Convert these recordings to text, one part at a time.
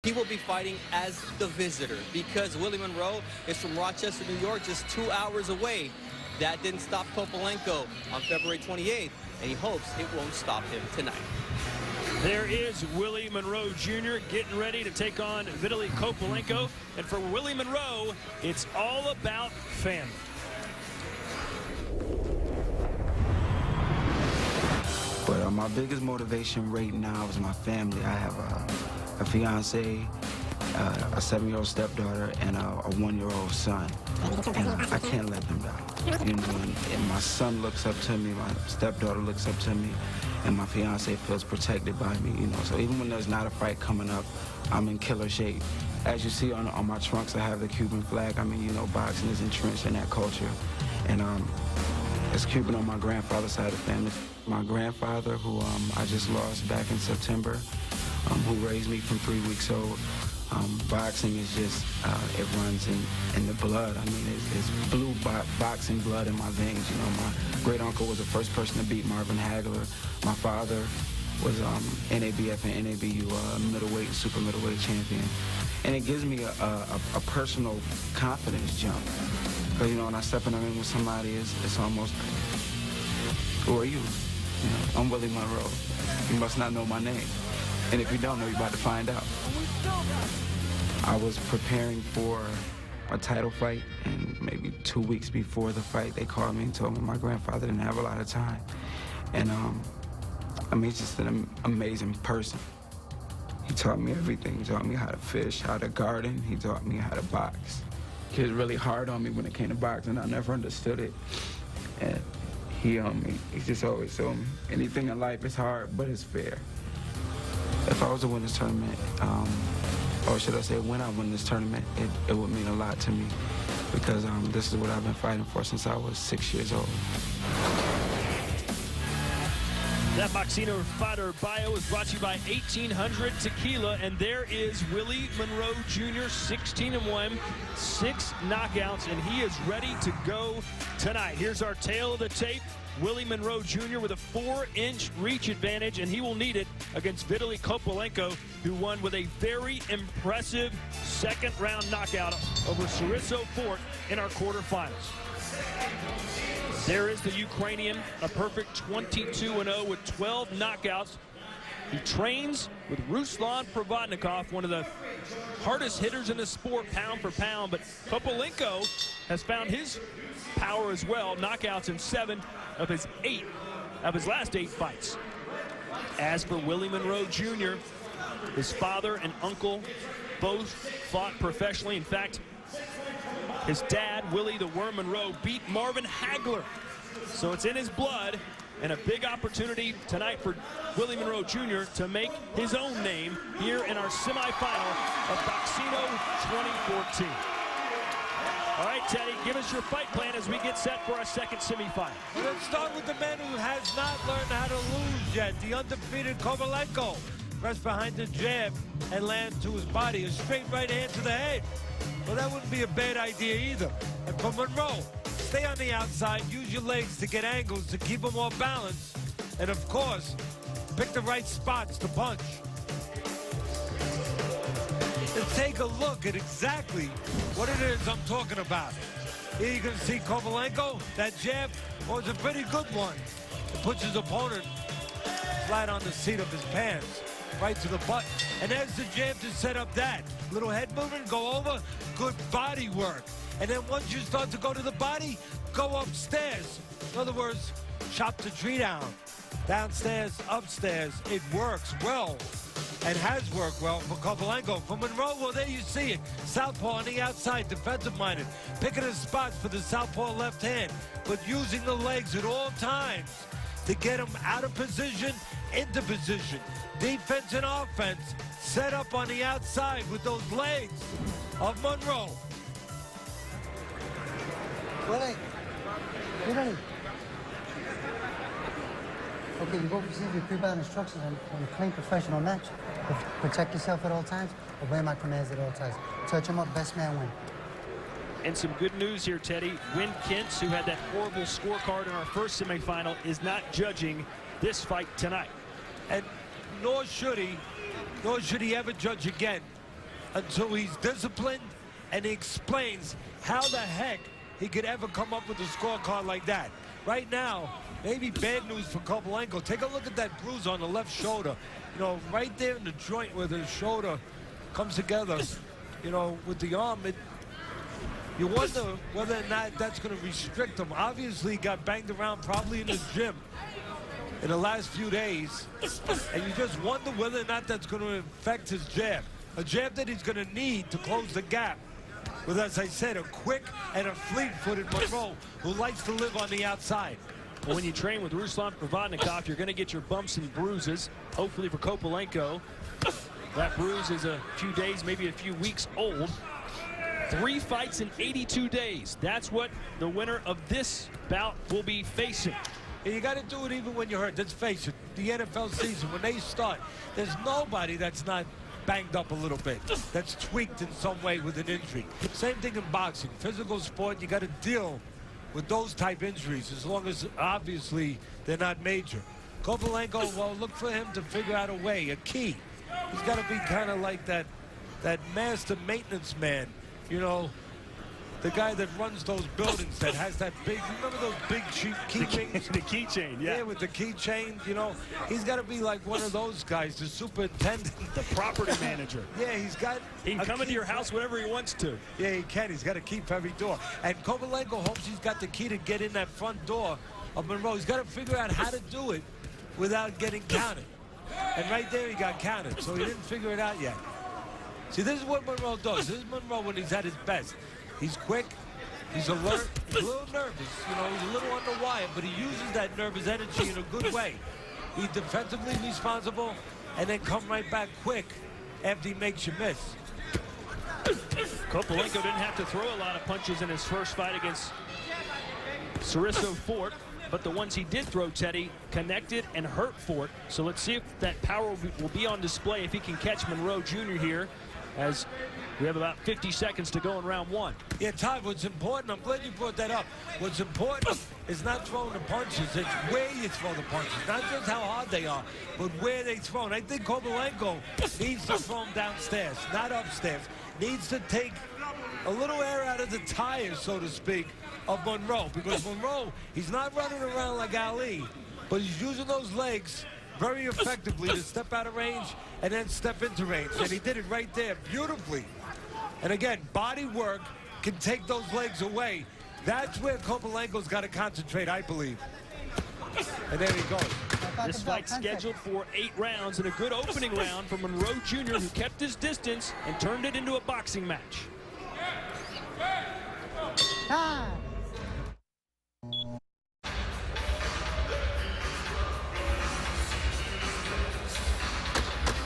He will be fighting as the visitor because Willie Monroe is from Rochester, New York, just 2 hours away. That didn't stop Kopylenko on February 28th, and he hopes it won't stop him tonight. There is Willie Monroe Jr. getting ready to take on Vitaly Kopylenko. And for Willie Monroe, it's all about family. But my biggest motivation right now is my family. I have a fiance, a 7-year-old stepdaughter, and a 1-year-old son. And I can't let them down. You know, and my son looks up to me, my stepdaughter looks up to me, and my fiance feels protected by me. You know, so even when there's not a fight coming up, I'm in killer shape. As you see on my trunks, I have the Cuban flag. I mean, you know, boxing is entrenched in that culture. And it's Cuban on my grandfather's side of the family. My grandfather, who I just lost back in September, who raised me from 3 weeks old. Boxing is just, it runs in the blood. I mean, it's blue boxing blood in my veins. You know, my great uncle was the first person to beat Marvin Hagler. My father was NABF and NABU middleweight and super middleweight champion. And it gives me a personal confidence jump. Because, you know, when I step in the ring with somebody, it's almost, who are you? You know, I'm Willie Monroe. You must not know my name. And if you don't know, you're about to find out. I was preparing for a title fight, and maybe 2 weeks before the fight, they called me and told me my grandfather didn't have a lot of time. And I mean, he's just an amazing person. He taught me everything. He taught me how to fish, how to garden. He taught me how to box. He was really hard on me when it came to boxing. I never understood it. And he just always told me, anything in life is hard, but it's fair. If I was to win this tournament, or should I say when I win this tournament, it would mean a lot to me because this is what I've been fighting for since I was 6 years old. That Boxcino fighter bio is brought to you by 1800 Tequila, and there is Willie Monroe Jr., 16-1, 6 knockouts, and he is ready to go tonight. Here's our tail of the tape. Willie Monroe Jr. with a 4-inch reach advantage, and he will need it against Vitaly Kopylenko, who won with a very impressive second-round knockout over Sariso Fort in our quarterfinals. There is the Ukrainian, a perfect 22-0 with 12 knockouts. He trains with Ruslan Provodnikov, one of the hardest hitters in the sport, pound for pound. But Kopylenko has found his power as well. Knockouts in 7 of his last 8 fights. As for Willie Monroe Jr., his father and uncle both fought professionally. In fact, his dad, Willie the Worm Monroe, beat Marvin Hagler. So it's in his blood, and a big opportunity tonight for Willie Monroe Jr. to make his own name here in our semifinal of Boxcino 2014. All right, Teddy, give us your fight plan as we get set for our second semifinal. Well, let's start with the man who has not learned how to lose yet, the undefeated Kopylenko. Press behind the jab and land to his body, a straight right hand to the head. Well, that wouldn't be a bad idea either. And for Monroe, stay on the outside, use your legs to get angles to keep them more balanced. And of course, pick the right spots to punch. And take a look at exactly what it is I'm talking about. Here you can see Kopylenko, that jab was a pretty good one. It puts his opponent flat on the seat of his pants, right to the butt. And there's the jab to set up that. Little head movement, go over, good body work. And then once you start to go to the body, go upstairs. In other words, chop the tree down. Downstairs, upstairs, it works well. And has worked well for Kopylenko. For Monroe, well, there you see it. Southpaw on the outside, defensive-minded. Picking his spots for the southpaw left hand, but using the legs at all times to get him out of position, into position. Defense and offense set up on the outside with those legs of Monroe. Willie, Willie. Okay, you both receive your pre-bout instructions on a clean professional match. Protect yourself at all times, obey my commands at all times. Touch him up, best man win. And some good news here, Teddy. Win Kintz, who had that horrible scorecard in our first semifinal, is not judging this fight tonight. And nor should he ever judge again. until he's disciplined and he explains how the heck he could ever come up with a scorecard like that. Right now, maybe bad news for Kopylenko. Take a look at that bruise on the left shoulder. You know, right there in the joint where the shoulder comes together, you know, with the arm. You wonder whether or not that's going to restrict him. Obviously, he got banged around probably in the gym in the last few days. And you just wonder whether or not that's going to affect his jab. A jab that he's going to need to close the gap with, as I said, a quick and a fleet-footed Monroe who likes to live on the outside. Well, when you train with Ruslan Provodnikov, you're going to get your bumps and bruises. Hopefully for Kopylenko, that bruise is a few days, maybe a few weeks old. 3 fights in 82 days. That's what the winner of this bout will be facing. And you got to do it even when you're hurt. Let's face it, the NFL season, when they start, there's nobody that's not banged up a little bit, that's tweaked in some way with an injury. Same thing in boxing. Physical sport, you got to deal with those type injuries, as long as obviously they're not major. Kopylenko, well, look for him to figure out a way, a key. He's got to be kind of like that master maintenance man, you know, the guy that runs those buildings that has that big, remember those big keychains? The keychain, yeah. Yeah, with the keychain, you know, he's got to be like one of those guys, the superintendent. The property manager. Yeah, he's got... He can come into your house whenever he wants to. Yeah, he can. He's got to keep every door. And Kopylenko hopes he's got the key to get in that front door of Monroe. He's got to figure out how to do it without getting counted. And right there he got counted, so he didn't figure it out yet. See, this is what Monroe does. This is Monroe when he's at his best. He's quick, he's alert, he's a little nervous, you know, he's a little on the wire, but he uses that nervous energy in a good way. He's defensively responsible and then come right back quick after he makes you miss. Kopylenko didn't have to throw a lot of punches in his first fight against Sariso Fort, but the ones he did throw, Teddy, connected and hurt Fort. So let's see if that power will be on display if he can catch Monroe Jr. here, as we have about 50 seconds to go in round 1. Yeah, Todd, what's important, I'm glad you brought that up. What's important is not throwing the punches, it's where you throw the punches. Not just how hard they are, but where they throw. And I think Kopylenko needs to throw them downstairs, not upstairs. Needs to take a little air out of the tires, so to speak, of Monroe. Because Monroe, he's not running around like Ali, but he's using those legs very effectively to step out of range and then step into range. And he did it right there beautifully. And again, body work can take those legs away. That's where Kopylenko's got to concentrate, I believe. And there he goes. This fight's scheduled for 8 rounds, and a good opening round for Monroe Jr., who kept his distance and turned it into a boxing match.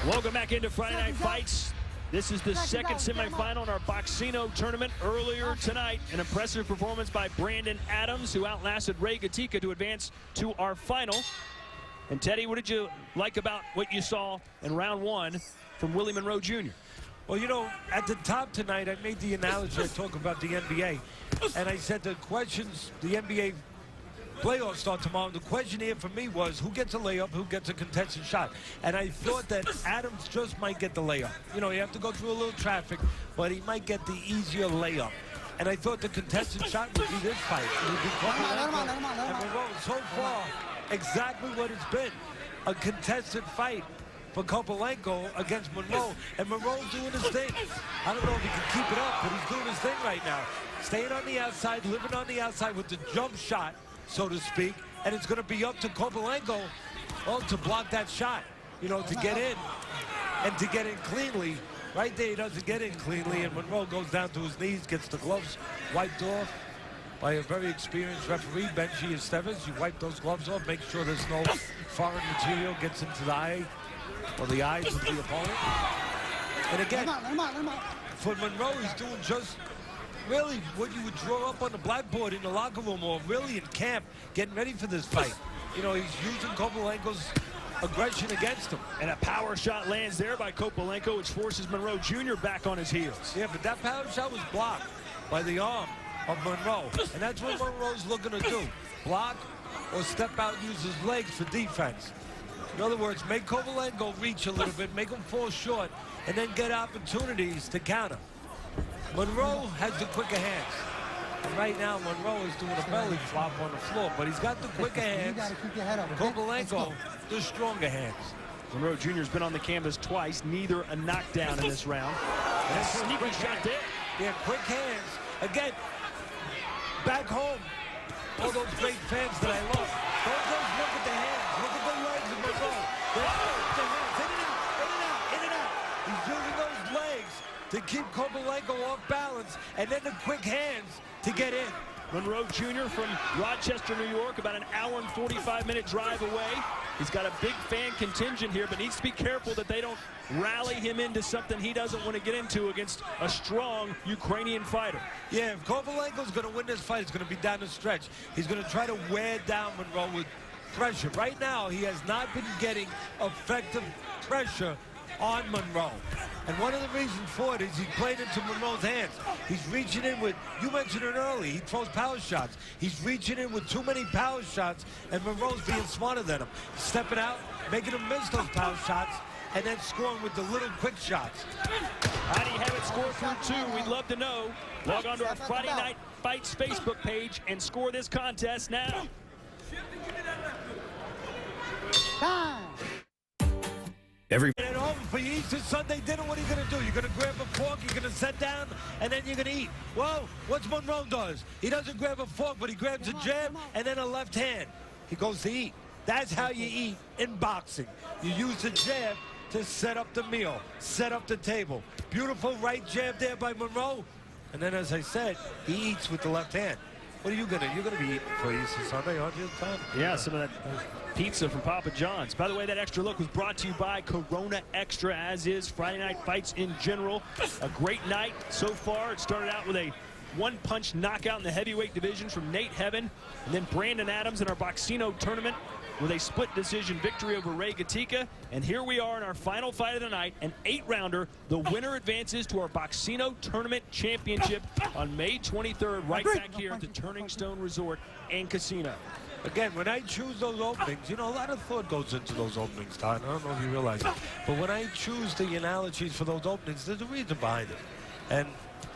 Welcome back into Friday Night Fights. This is the second semifinal in our Boxcino tournament. Earlier tonight, an impressive performance by Brandon Adams, who outlasted Ray Gatica to advance to our final. And Teddy, what did you like about what you saw in round 1 from Willie Monroe Jr.? Well, you know, at the top tonight, I made the analogy, I talk about the NBA, and I said the questions, the NBA playoffs start tomorrow. The question here for me was, who gets a layup, who gets a contested shot? And I thought that Adams just might get the layup. You know, you have to go through a little traffic, but he might get the easier layup. And I thought the contested shot would be this fight. It would be Kopylenko and Monroe. So far, exactly what it's been. A contested fight for Kopylenko against Monroe. And Monroe's doing his thing. I don't know if he can keep it up, but he's doing his thing right now. Staying on the outside, living on the outside with the jump shot, so to speak, and it's going to be up to Kopylenko, well, to block that shot, you know, to get in, and to get in cleanly. Right there, he doesn't get in cleanly, and Monroe goes down to his knees, gets the gloves wiped off by a very experienced referee, Benji Estevez. You wipe those gloves off, make sure there's no foreign material gets into the eye, or the eyes of the opponent. And again, for Monroe, he's doing just really what you would draw up on the blackboard in the locker room, or really in camp, getting ready for this fight. You know, he's using Kopylenko's aggression against him. And a power shot lands there by Kopylenko, which forces Monroe Jr. back on his heels. Yeah, but that power shot was blocked by the arm of Monroe. And that's what Monroe's looking to do. Block or step out, use his legs for defense. In other words, make Kopylenko reach a little bit, make him fall short, and then get opportunities to counter. Monroe has the quicker hands. And right now, Monroe is doing a belly flop on the floor, but he's got the quicker hands. You got to keep your head up. Okay? Kopylenko, the stronger hands. Monroe Jr.'s been on the canvas twice, neither a knockdown in this round. And a sneaky shot there. Yeah, quick hands. Again, back home, all those great fans that I love. Don't just look at the hands. Look at the legs of Monroe. They're the hands. In and out, in and out, in and out. He's using those legs to keep Kopylenko off balance, and then the quick hands to get in. Monroe Jr. from Rochester, New York, about an hour and 45-minute drive away. He's got a big fan contingent here, but needs to be careful that they don't rally him into something he doesn't want to get into against a strong Ukrainian fighter. Yeah, if Kopylenko's going to win this fight, it's going to be down the stretch. He's going to try to wear down Monroe with pressure. Right now, he has not been getting effective pressure on Monroe. And one of the reasons for it is he's playing into Monroe's hands. He's reaching in with, you mentioned it early, he throws power shots. He's reaching in with too many power shots, and Monroe's being smarter than him. Stepping out, making him miss those power shots, and then scoring with the little quick shots. How do you have it score through two? We'd love to know. Log on to our Friday Night Fights Facebook page and score this contest now. Time. And at home for your Easter Sunday dinner, what are you going to do? You're going to grab a fork, you're going to sit down, and then you're going to eat. Well, what's Monroe does? He doesn't grab a fork, but he grabs a jab and then a left hand. He goes to eat. That's how you eat in boxing. You use the jab to set up the meal, set up the table. Beautiful right jab there by Monroe. And then, as I said, he eats with the left hand. What are you going to do? You're going to be eating for Easter Sunday, aren't you, Tom? Yeah, some of that pizza from Papa John's. By the way, that extra look was brought to you by Corona Extra, as is Friday Night Fights in general. A great night so far. It started out with a one-punch knockout in the heavyweight division from Nate Heaven, and then Brandon Adams in our Boxcino tournament with a split decision victory over Ray Gatica. And here we are in our final fight of the night, an 8-rounder. The winner advances to our Boxcino Tournament Championship on May 23rd, right back here at the Turning Stone Resort and Casino. Again, when I choose those openings, you know, a lot of thought goes into those openings, Todd. I don't know if you realize it. But when I choose the analogies for those openings, there's a reason behind it. And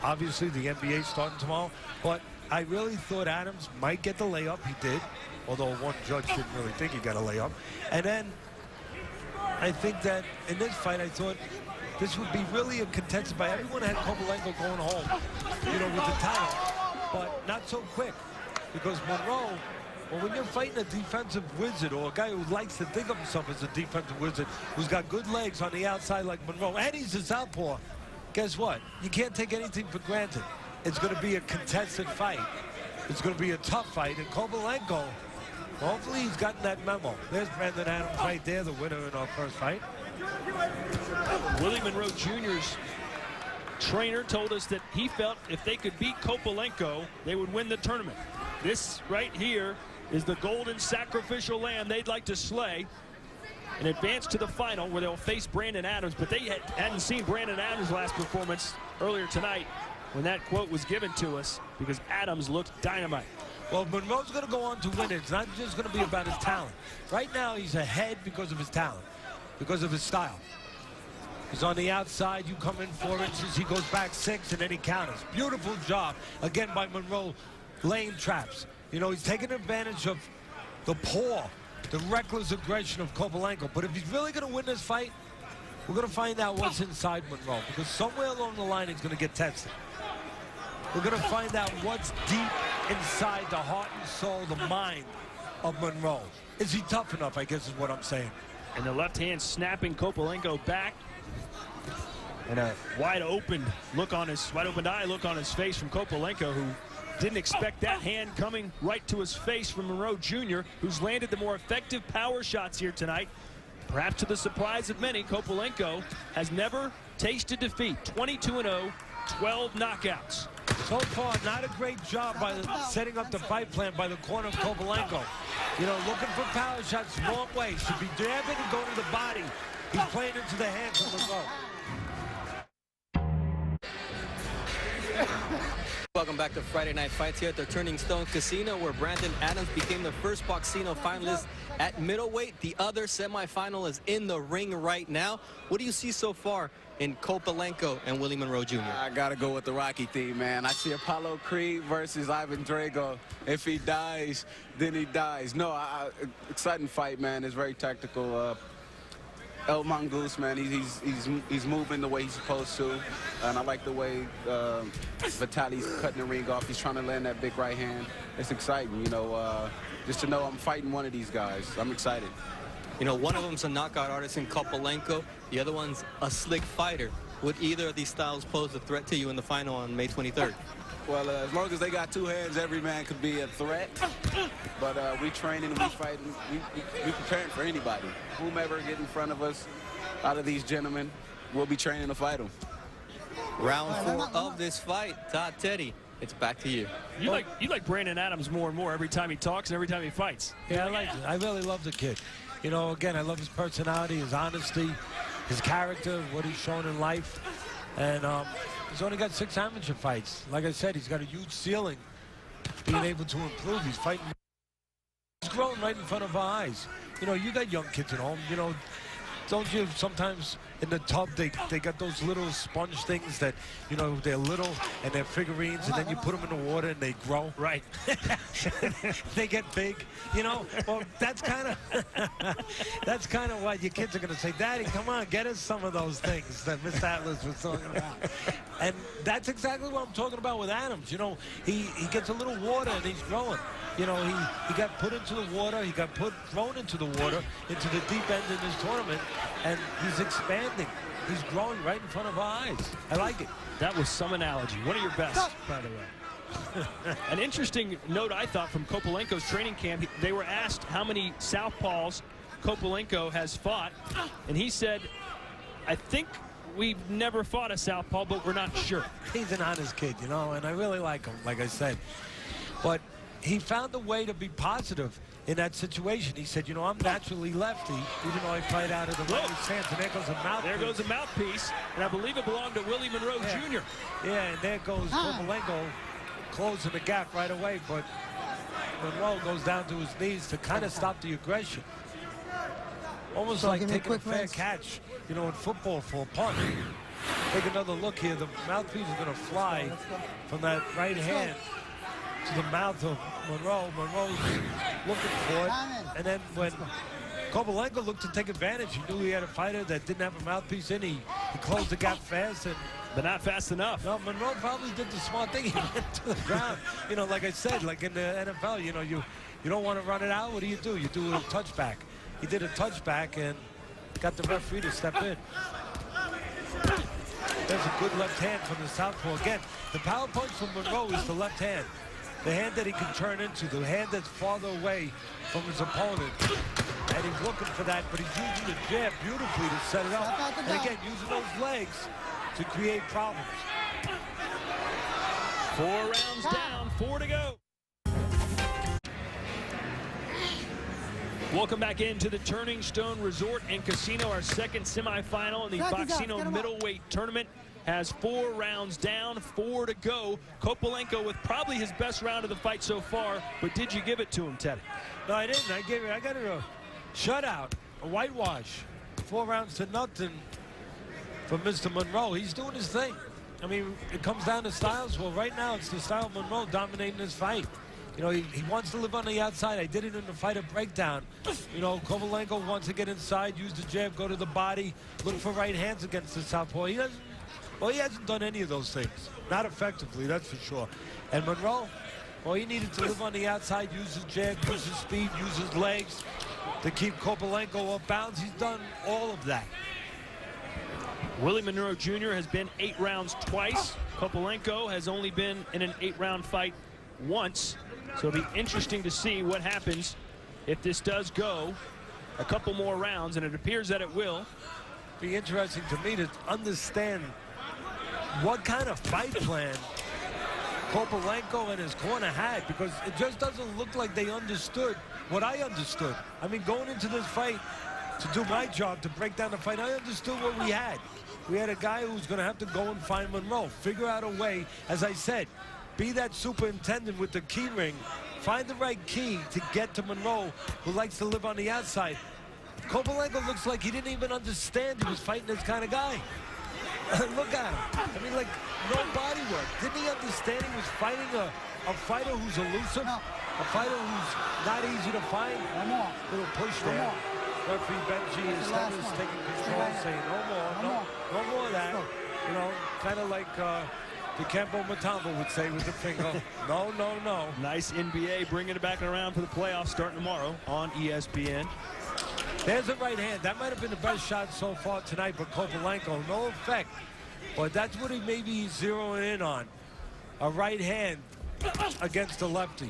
obviously the NBA starting tomorrow. But I really thought Adams might get the layup. He did. Although one judge didn't really think he got a layup. And then I think that in this fight, I thought this would be really a contested fight. Everyone had Kopylenko going home, you know, with the title. But not so quick. Because Monroe, well, when you're fighting a defensive wizard or a guy who likes to think of himself as a defensive wizard, who's got good legs on the outside like Monroe, and he's a southpaw, guess what? You can't take anything for granted. It's going to be a contested fight. It's going to be a tough fight. And Kopylenko, hopefully he's gotten that memo. There's Brandon Adams right there, the winner in our first fight. Willie Monroe Jr.'s trainer told us that he felt if they could beat Kopylenko, they would win the tournament. This right here is the golden sacrificial lamb they'd like to slay and advance to the final where they'll face Brandon Adams. But they hadn't seen Brandon Adams' last performance earlier tonight when that quote was given to us, because Adams looked dynamite. Well, Monroe's going to go on to win it. It's not just going to be about his talent. Right now, he's ahead because of his talent, because of his style. He's on the outside. You come in 4 inches. He goes back 6, and then he counters. Beautiful job, again, by Monroe, laying traps. You know, he's taking advantage of the paw, the reckless aggression of Kopylenko. But if he's really going to win this fight, we're going to find out what's inside Monroe, because somewhere along the line, he's going to get tested. We're going to find out what's deep inside the heart and soul, the mind of Monroe. Is he tough enough, I guess is what I'm saying. And the left hand snapping Kopylenko back. And a wide open eye look on his face from Kopylenko, who didn't expect that hand coming right to his face from Monroe Jr., who's landed the more effective power shots here tonight. Perhaps to the surprise of many, Kopylenko has never tasted defeat. 22-0, 12 knockouts. So far, not a great job by setting up the fight plan by the corner of Kopylenko. You know, looking for power shots long way. Should be jabbing and going to the body. He's playing into the hands of Monroe. Welcome back to Friday Night Fights here at the Turning Stone Casino, where Brandon Adams became the first Boxcino finalist at middleweight. The other semifinal is in the ring right now. What do you see so far in Kopylenko and Willie Monroe Jr.? I got to go with the Rocky theme, man. I see Apollo Creed versus Ivan Drago. If he dies, then he dies. No, exciting fight, man. It's very tactical. El Mongoose, man, he's moving the way he's supposed to, and I like the way Vitaly's cutting the ring off. He's trying to land that big right hand. It's exciting, you know, just to know I'm fighting one of these guys. I'm excited. You know, one of them's a knockout artist in Kopylenko. The other one's a slick fighter. Would either of these styles pose a threat to you in the final on May 23rd? Well, as long as they got two hands, every man could be a threat. But we training, we fighting, we preparing for anybody. Whomever get in front of us, out of these gentlemen, we'll be training to fight them. Round 4 of this fight. Todd Teddy, it's back to you. You like Brandon Adams more and more every time he talks and every time he fights. Yeah, I like it. I really love the kid. You know, again, I love his personality, his honesty, his character, what he's shown in life. And he's only got 6 amateur fights. Like I said, he's got a huge ceiling, being able to improve. He's fighting. He's growing right in front of our eyes. You know, you got young kids at home. You know, don't you sometimes in the tub they got those little sponge things that, you know, they're little and they're figurines, and then you put them in the water and they grow. Right. They get big. You know, well, that's kind of what your kids are going to say. Daddy, come on, get us some of those things that Mr. Atlas was talking about. And that's exactly what I'm talking about with Adams. You know, he gets a little water and he's growing. You know, he got put into the water, he got thrown into the water, into the deep end in this tournament, and he's expanding. He's growing right in front of our eyes. I like it. That was some analogy. One of your best, by the way. An interesting note, I thought, from Kopylenko's training camp. They were asked how many southpaws Kopylenko has fought, and he said, I think we've never fought a southpaw, but we're not sure. He's an honest kid, you know, and I really like him, like I said. But he found a way to be positive in that situation. He said, you know, I'm naturally lefty, even though I fight out of the right stance. And there goes a mouthpiece. There goes a mouthpiece, and I believe it belonged to Willie Monroe Jr. Yeah, and there goes Kopylenko closing the gap right away, but Monroe goes down to his knees to kind of stop the aggression. Almost like taking a fair catch, you know, in football for a punt. Take another look here. The mouthpiece is going to fly from that right hand to the mouth of Monroe. Monroe's looking for it. And then when Kopylenko looked to take advantage, he knew he had a fighter that didn't have a mouthpiece in. He closed the gap fast, but not fast enough. No, Monroe probably did the smart thing. He went to the ground. You know, like I said, like in the NFL, you know, you don't want to run it out. What do? You do a touchback. He did a touchback and got the referee to step in. There's a good left hand from the southpaw. Again, the power punch from Monroe is the left hand. The hand that he can turn into, the hand that's farther away from his opponent. And he's looking for that, but he's using the jab beautifully to set it up. And again, using those legs to create problems. 4 rounds down, 4 to go. Welcome back into the Turning Stone Resort and Casino. Our second semifinal in the Boxcino middleweight tournament has 4 rounds down, 4 to go. Kopylenko with probably his best round of the fight so far, but did you give it to him, Teddy? No, I didn't. I got it a shutout, a whitewash. 4 rounds to nothing for Mr. Monroe. He's doing his thing. I mean, it comes down to styles. Well, right now it's the style of Monroe dominating this fight. You know, he wants to live on the outside. I did it in the fight of breakdown. You know, Kopylenko wants to get inside, use the jab, go to the body, look for right hands against the southpaw. He hasn't done any of those things. Not effectively, that's for sure. And Monroe, well, he needed to live on the outside, use his jab, use his speed, use his legs to keep Kopylenko off bounds. He's done all of that. Willie Monroe Jr. has been 8 rounds twice. Kopylenko has only been in an 8-round fight once. So it'll be interesting to see what happens if this does go a couple more rounds, and it appears that it will. Be interesting to me to understand what kind of fight plan Kopylenko and his corner had, because it just doesn't look like they understood what I understood. I mean, going into this fight to do my job, to break down the fight, I understood what we had. We had a guy who was going to have to go and find Monroe, figure out a way, as I said, be that superintendent with the key ring, find the right key to get to Monroe, who likes to live on the outside. Kopylenko looks like he didn't even understand he was fighting this kind of guy. Look at him. I mean, like, no body work. Didn't he understand he was fighting a fighter who's elusive? No. A fighter who's not easy to find? One more. Little push One there. more. Referee Benji That's is the last one. taking That's the control, last saying no more, one. no more of that. Go. You know, kind of like the Kempo Mutombo would say with the finger. No, no, no. Nice NBA bringing it back around for the playoffs starting tomorrow on ESPN. There's a right hand. That might have been the best shot so far tonight for Kopylenko. No effect. But that's what he may be zeroing in on. A right hand against a lefty.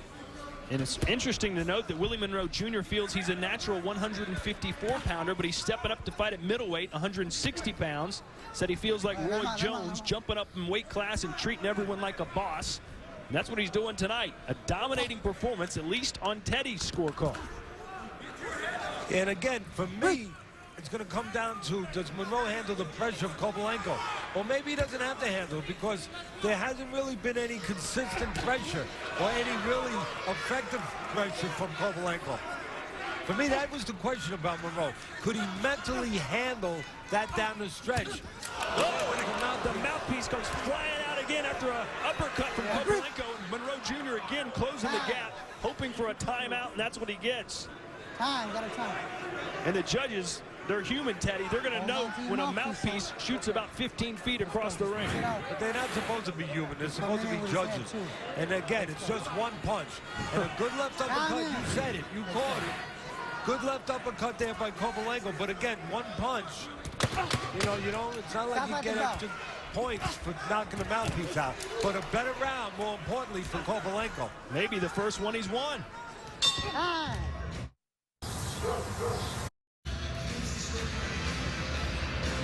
And it's interesting to note that Willie Monroe Jr. feels he's a natural 154-pounder, but he's stepping up to fight at middleweight, 160 pounds. Said he feels like Roy Jones, jumping up in weight class and treating everyone like a boss. And that's what he's doing tonight. A dominating performance, at least on Teddy's scorecard. And again, for me, it's going to come down to, does Monroe handle the pressure of Kopylenko? Or maybe he doesn't have to handle it because there hasn't really been any consistent pressure or any really effective pressure from Kopylenko. For me, that was the question about Monroe. Could he mentally handle that down the stretch? Oh, the mouthpiece comes flying out again after an uppercut from Kopylenko. And Monroe Jr. again closing the gap, hoping for a timeout, and that's what he gets. Time, got a time. And the judges, they're human, Teddy. They're going to know when a mouthpiece shoots about 15 feet across the ring. But they're not supposed to be human. They're supposed to be judges. And again, it's just one punch. And a good left uppercut, you said it. You called it. Good left uppercut there by Kopylenko. But again, one punch. You know, it's not like you get extra points for knocking the mouthpiece out. But a better round, more importantly, for Kopylenko. Maybe the first one he's won. Time.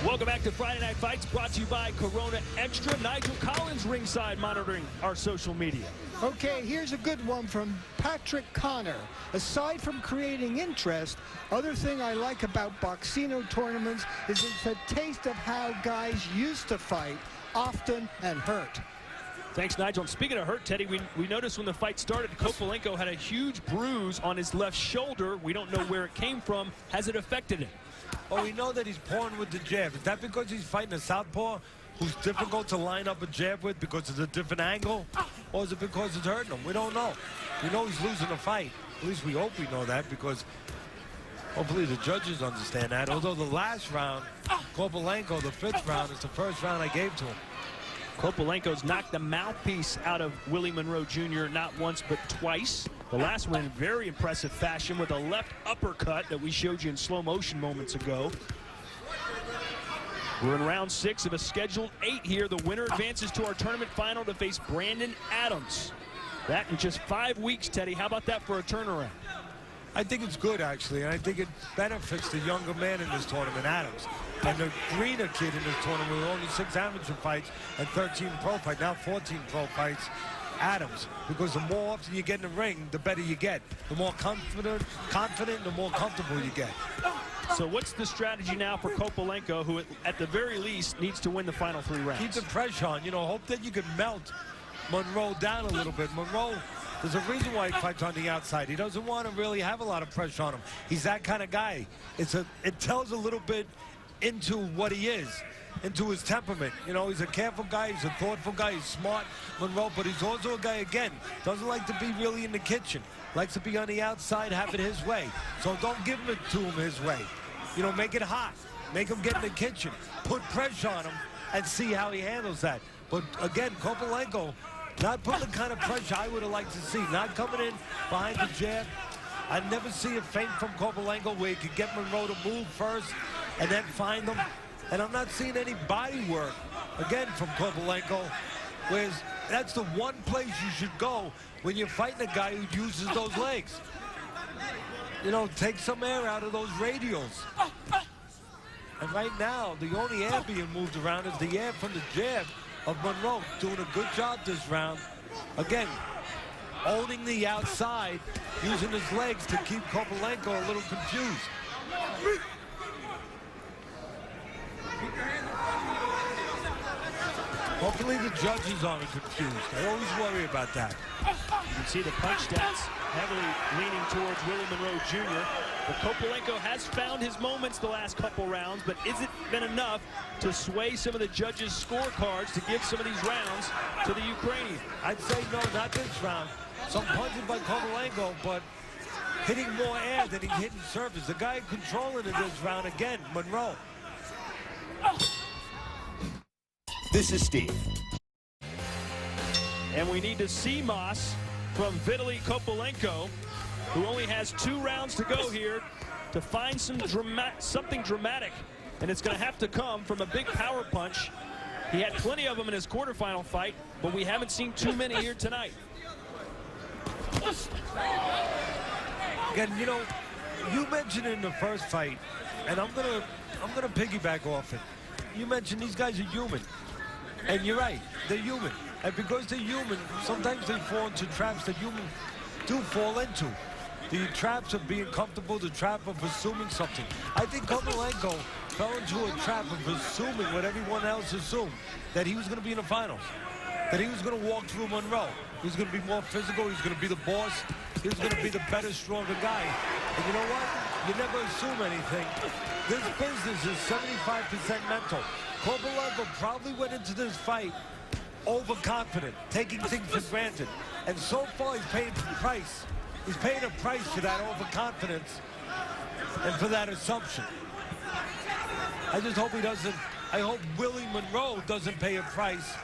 Welcome back to Friday Night Fights, brought to you by Corona Extra. Nigel Collins ringside monitoring our social media. Okay, here's a good one from Patrick Connor. Aside from creating interest, other thing I like about Boxcino tournaments is it's a taste of how guys used to fight, often and hurt. Thanks, Nigel. And speaking of hurt, Teddy, we noticed when the fight started, Kopylenko had a huge bruise on his left shoulder. We don't know where it came from. Has it affected him? Oh, we know that he's pouring with the jab. Is that because he's fighting a southpaw who's difficult to line up a jab with because it's a different angle? Or is it because it's hurting him? We don't know. We know he's losing the fight. At least we hope we know that, because hopefully the judges understand that. Although the last round, Kopylenko, the 5th round, is the first round I gave to him. Kopylenko's knocked the mouthpiece out of Willie Monroe Jr. not once but twice. The last one in very impressive fashion with a left uppercut that we showed you in slow motion moments ago. We're in round 6 of a scheduled 8 here. The winner advances to our tournament final to face Brandon Adams. That in just 5 weeks, Teddy. How about that for a turnaround? I think it's good, actually, and I think it benefits the younger man in this tournament, Adams. And the greener kid in this tournament with only 6 amateur fights and 13 pro fights, now 14 pro fights, Adams. Because the more often you get in the ring, the better you get. The more confident, the more comfortable you get. So what's the strategy now for Kopylenko, who at the very least needs to win the final 3 rounds? Keep the pressure on. You know, hope that you can melt Monroe down a little bit. Monroe, there's a reason why he fights on the outside. He doesn't want to really have a lot of pressure on him. He's that kind of guy. It tells a little bit into what he is, into his temperament. You know, he's a careful guy, he's a thoughtful guy, he's smart, Monroe, but he's also a guy, again, doesn't like to be really in the kitchen. Likes to be on the outside, have it his way. So don't give it to him his way. You know, make it hot. Make him get in the kitchen. Put pressure on him and see how he handles that. But again, Kopylenko not putting the kind of pressure I would have liked to see. Not coming in behind the jab. I never see a feint from Kopylenko where he could get Monroe to move first and then find him. And I'm not seeing any body work, again, from Kopylenko, whereas that's the one place you should go when you're fighting a guy who uses those legs. You know, take some air out of those radials. And right now, the only air being moved around is the air from the jab of Monroe. Doing a good job this round. Again, owning the outside, using his legs to keep Kopylenko a little confused. Hopefully the judges aren't confused. I always worry about that. You can see the punch stats heavily leaning towards Willie Monroe Jr. But Kopylenko has found his moments the last couple rounds, but is it been enough to sway some of the judges' scorecards to give some of these rounds to the Ukrainian? I'd say no, not this round. Some punches by Kopylenko, but hitting more air than he's hitting surface. The guy controlling it this round again, Monroe. This is Steve. And we need to see Moss from Vitaly Kopylenko, who only has 2 rounds to go here, to find something dramatic. And it's going to have to come from a big power punch. He had plenty of them in his quarterfinal fight, but we haven't seen too many here tonight. Again, you know, you mentioned in the first fight, and I'm gonna piggyback off it. You mentioned these guys are human. And you're right, they're human. And because they're human, sometimes they fall into traps that humans do fall into. The traps of being comfortable, the trap of assuming something. I think Kopylenko fell into a trap of assuming what everyone else assumed, that he was going to be in the finals, that he was going to walk through Monroe. He was going to be more physical, he was going to be the boss, he was going to be the better, stronger guy. And you know what? You never assume anything. This business is 75% mental. Kopylenko probably went into this fight overconfident, taking things for granted. And so far, he's paying the price. He's paying a price for that overconfidence and for that assumption. I just hope he doesn't, I hope Willie Monroe doesn't pay a price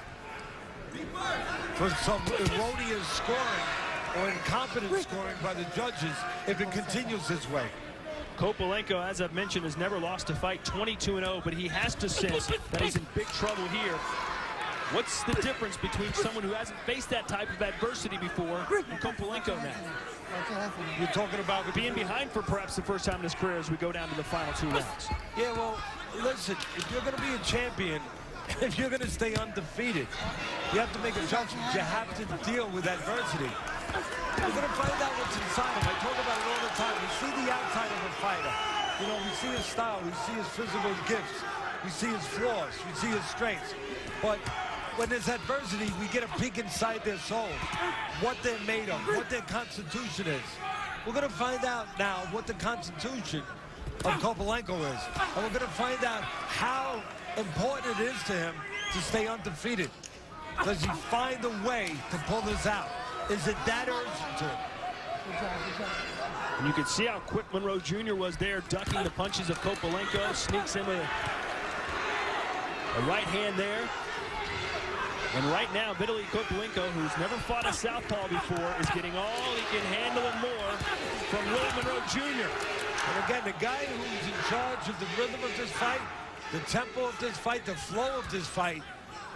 for some erroneous scoring or incompetent scoring by the judges if it continues this way. Kopylenko, as I've mentioned, has never lost a fight, 22-0, but he has to sense that he's in big trouble here. What's the difference between someone who hasn't faced that type of adversity before and Kopylenko now? You're talking about being behind for perhaps the first time in his career as we go down to the final 2 rounds. Yeah, well, listen, if you're going to be a champion, if you're going to stay undefeated, you have to make a judgment. You have to deal with adversity. We're going to find out what's inside him. I talk about it all the time. We see the outside of a fighter. You know, we see his style. We see his physical gifts. We see his flaws. We see his strengths. But when there's adversity, we get a peek inside their soul, what they're made of, what their constitution is. We're going to find out now what the constitution of Kopylenko is. And we're going to find out how important it is to him to stay undefeated. Does he find a way to pull this out? Is it that urgent to him? And you can see how quick Monroe Jr. was there, ducking the punches of Kopylenko, sneaks in with a right hand there. And right now, Vitaly Kopylenko, who's never fought a southpaw before, is getting all he can handle and more from Willie Monroe Jr. And again, the guy who's in charge of the rhythm of this fight, the tempo of this fight, the flow of this fight.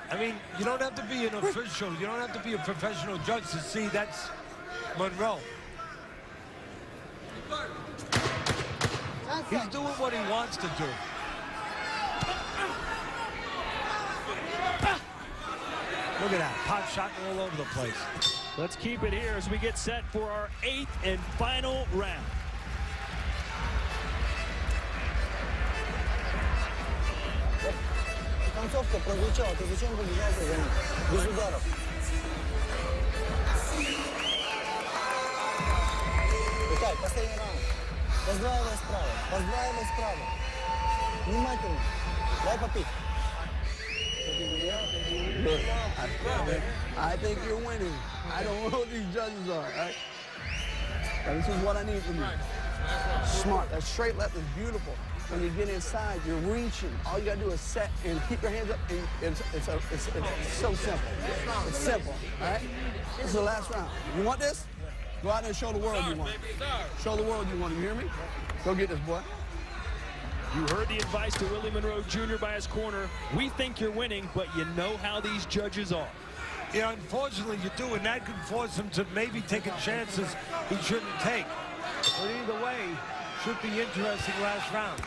I mean, you don't have to be an official. You don't have to be a professional judge to see that's Monroe. He's doing what he wants to do. Look at that, pot shot all over the place. Let's keep it here as we get set for our 8th and final round. Концовка прозвучала, ты зачем побежал без ударов? Итак, последний раунд. Раздваивай справа. Внимательно. Дай попить. Look, I think you're winning. I don't know what these judges are, right? But this is what I need from you. Smart. That straight left is beautiful. When you get inside, you're reaching. All you gotta do is set and keep your hands up. And it's so simple. It's simple, all right? This is the last round. You want this? Go out there and show the world you want it. Show the world you want it. You hear me? Go get this, boy. You heard the advice to Willie Monroe Jr. by his corner. We think you're winning, but you know how these judges are. Yeah, unfortunately you do, and that can force him to maybe taking chances he shouldn't take. But either way, should be interesting last round.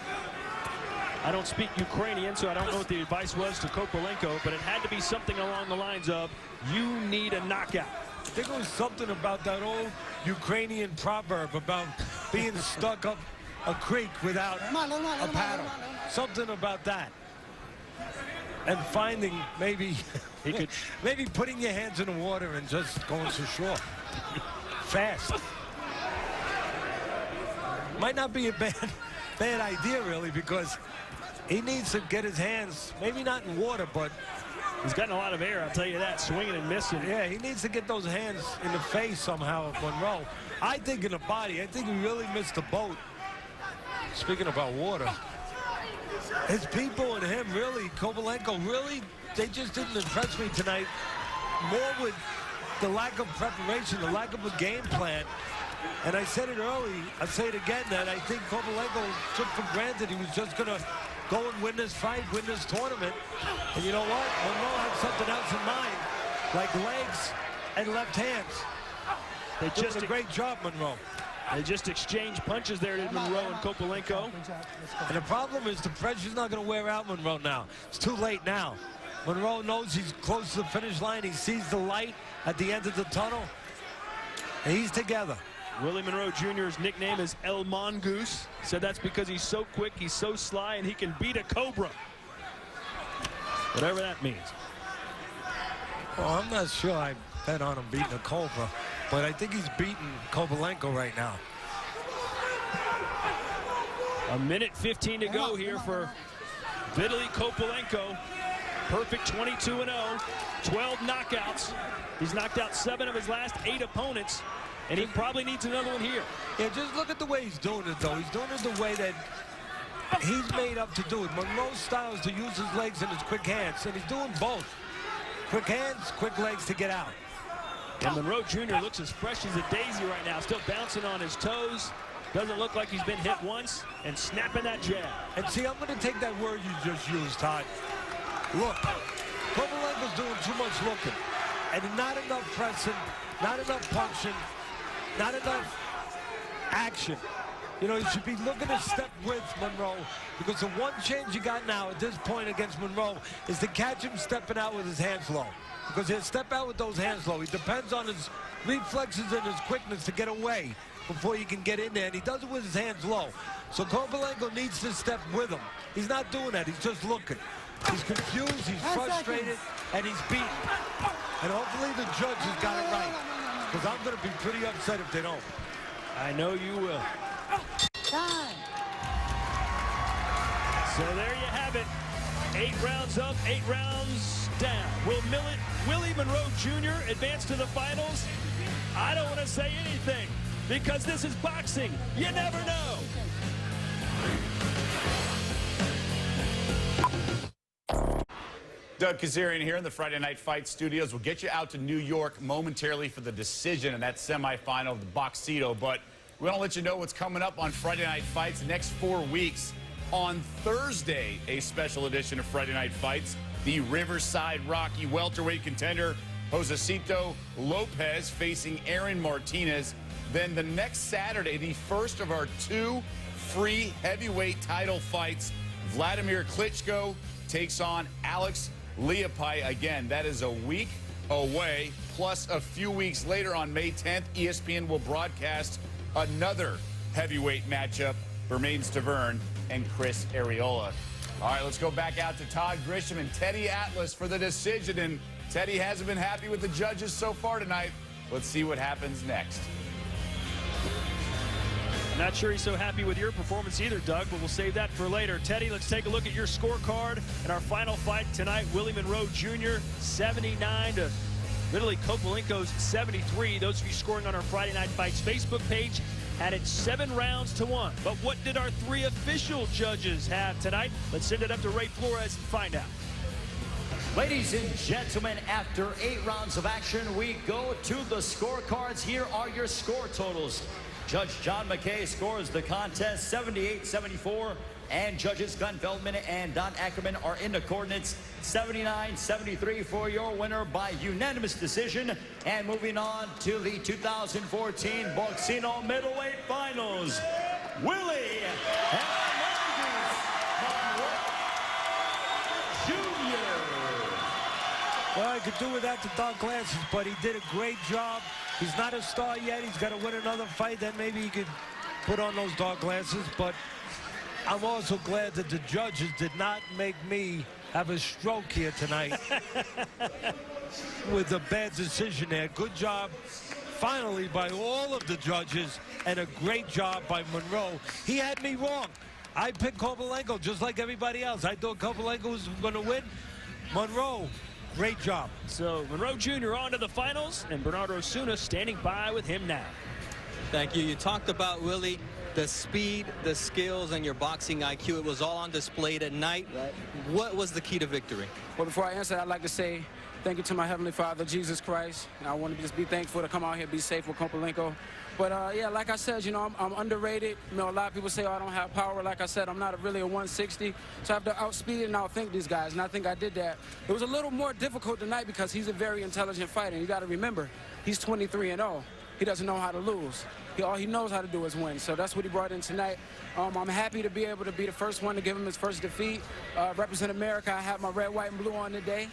I don't speak Ukrainian, so I don't know what the advice was to Kopylenko, but it had to be something along the lines of, you need a knockout. I think it was something about that old Ukrainian proverb about being stuck up a creek without a paddle. Something about that. and finding maybe He could. maybe putting your hands in the water and just going so short. Fast. Might not be a bad idea, really, because he needs to get his hands, maybe not in water, but He's gotten a lot of air, I'll tell you that, swinging and missing. yeah, he needs to get those hands in the face somehow of Monroe. I think in the body. I think he really missed the boat. Speaking about water, his people and him, really, Kopylenko, really, they just didn't impress me tonight. More with the lack of preparation, the lack of a game plan. And I said it early, I'll say it again, that I think Kopylenko took for granted he was just going to go and win this fight, win this tournament. And you know what? Monroe had something else in mind, like legs and left hands. They Just a great job, Monroe. They just exchanged punches there, did Monroe and Kopylenko. And the problem is the pressure's not going to wear out Monroe now. It's too late now. Monroe knows he's close to the finish line. He sees the light at the end of the tunnel. And he's together. Willie Monroe Jr.'s nickname is El Mongoose. Said that's because he's so quick, he's so sly, and he can beat a cobra. Whatever that means. Well, I'm not sure I bet on him beating a cobra, but I think he's beating Kopylenko right now. A minute 15 to go here for Vitaly Kopylenko. Perfect 22-0, 12 knockouts. He's knocked out 7 of his last 8 opponents, and he probably needs another one here. Yeah, just look at the way he's doing it, though. He's doing it the way that he's made up to do it. Monroe's style is to use his legs and his quick hands, and he's doing both. Quick hands, quick legs to get out. And Monroe Jr. looks as fresh as a daisy right now, still bouncing on his toes. Doesn't look like he's been hit once, and snapping that jab. And see, I'm going to take that word you just used, Todd. Look, Kopylenko's doing too much looking, and not enough pressing, not enough punching, not enough action. You know, you should be looking to step with Monroe, because the one change you got now at this point against Monroe is to catch him stepping out with his hands low. Because he'll step out with those hands low. He depends on his reflexes and his quickness to get away before you can get in there, and he does it with his hands low. So Kopylenko needs to step with him. He's not doing that. He's just looking. He's confused, he's frustrated, and he's beaten. And hopefully the judges got it right, because I'm going to be pretty upset if they don't. I know you will. Time. So there you have it. 8 rounds up, 8 rounds down. Will Willie Monroe Jr. advance to the finals? I don't want to say anything, because this is boxing. You never know. Doug Kazarian here in the Friday Night Fight studios. We'll get you out to New York momentarily for the decision in that semifinal of the Boxcino. But we want to let you know what's coming up on Friday Night Fights next 4 weeks. On Thursday, a special edition of Friday Night Fights. The Riverside Rocky welterweight contender Josecito Lopez facing Aaron Martinez. Then the next Saturday, the first of our 2 free heavyweight title fights. Vladimir Klitschko takes on Alex Leopai. Again, that is a week away, plus a few weeks later on May 10th, ESPN will broadcast another heavyweight matchup, Bermain Stavern and Chris Arreola. All right, let's go back out to Todd Grisham and Teddy Atlas for the decision, and Teddy hasn't been happy with the judges so far tonight. Let's see what happens next. Not sure he's so happy with your performance either, Doug, but we'll save that for later. Teddy, let's take a look at your scorecard and our final fight tonight. Willie Monroe Jr., 79 to Vitaly Kopylenko's 73. Those of you scoring on our Friday Night Fights Facebook page had it 7 rounds to 1. But what did our 3 official judges have tonight? Let's send it up to Ray Flores and find out. Ladies and gentlemen, after 8 rounds of action, we go to the scorecards. Here are your score totals. Judge John McKay scores the contest 78-74, and judges Glenn Feldman and Don Ackerman are in the coordinates 79-73 for your winner by unanimous decision. And moving on to the 2014 Boxcino middleweight finals, Willie Monroe Jr. Well, I could do without the dark glasses, but he did a great job. He's not a star yet. He's got to win another fight. Then maybe he could put on those dark glasses. But I'm also glad that the judges did not make me have a stroke here tonight with a bad decision there. Good job, finally, by all of the judges, and a great job by Monroe. He had me wrong. I picked Kopylenko just like everybody else. I thought Kopylenko was going to win. Monroe, great job. So Monroe Jr. on to the finals, and Bernardo Osuna standing by with him now. Thank you. You talked about, Willie, the speed, the skills, and your boxing IQ. It was all on display tonight. Right. What was the key to victory? Well, before I answer, I'd like to say thank you to my Heavenly Father, Jesus Christ. And I want to just be thankful to come out here, be safe with Kopylenko. But, yeah, like I said, you know, I'm underrated. You know, a lot of people say, oh, I don't have power. Like I said, I'm not really a 160. So I have to outspeed and outthink these guys, and I think I did that. It was a little more difficult tonight because he's a very intelligent fighter. And you got to remember, he's 23-0. He doesn't know how to lose. All he knows how to do is win. So that's what he brought in tonight. I'm happy to be able to be the first one to give him his first defeat. Represent America. I have my red, white, and blue on today.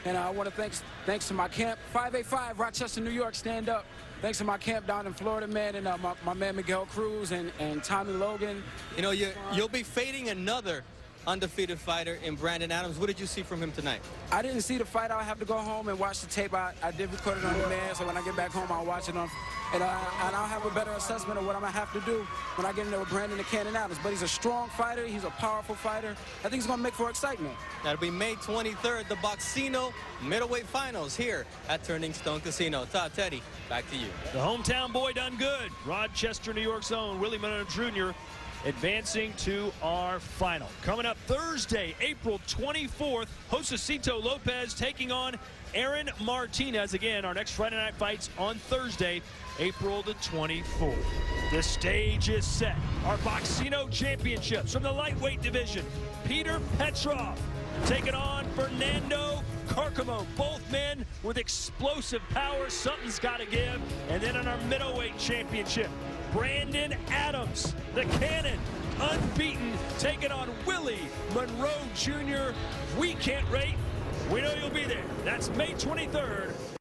And I want to thanks to my camp, 585, Rochester, New York, stand up. Thanks to my camp down in Florida, man, and my man Miguel Cruz and Tommy Logan. You know, you'll be fading another undefeated fighter in Brandon Adams. What did you see from him tonight? I didn't see the fight. I'll have to go home and watch the tape. I did record it on demand, so when I get back home, I'll watch it on, and I'll have a better assessment of what I'm going to have to do when I get into Brandon the Cannon Adams. But he's a strong fighter. He's a powerful fighter. I think he's going to make for excitement. That'll be May 23rd, the Boxcino middleweight finals here at Turning Stone Casino. Todd, Teddy, back to you. The hometown boy done good. Rochester, New York's own Willie Monroe Jr. advancing to our final. Coming up Thursday, April 24th, Josecito Lopez taking on Aaron Martinez. Again, our next Friday night fights on Thursday, April the 24th. The stage is set. Our Boxcino championships from the lightweight division. Peter Petrov taking on Fernando Carcamo. Both men with explosive power. Something's got to give. And then on our middleweight championship, Brandon Adams, the Cannon, unbeaten, taking on Willie Monroe Jr. We can't wait. We know you'll be there. That's May 23rd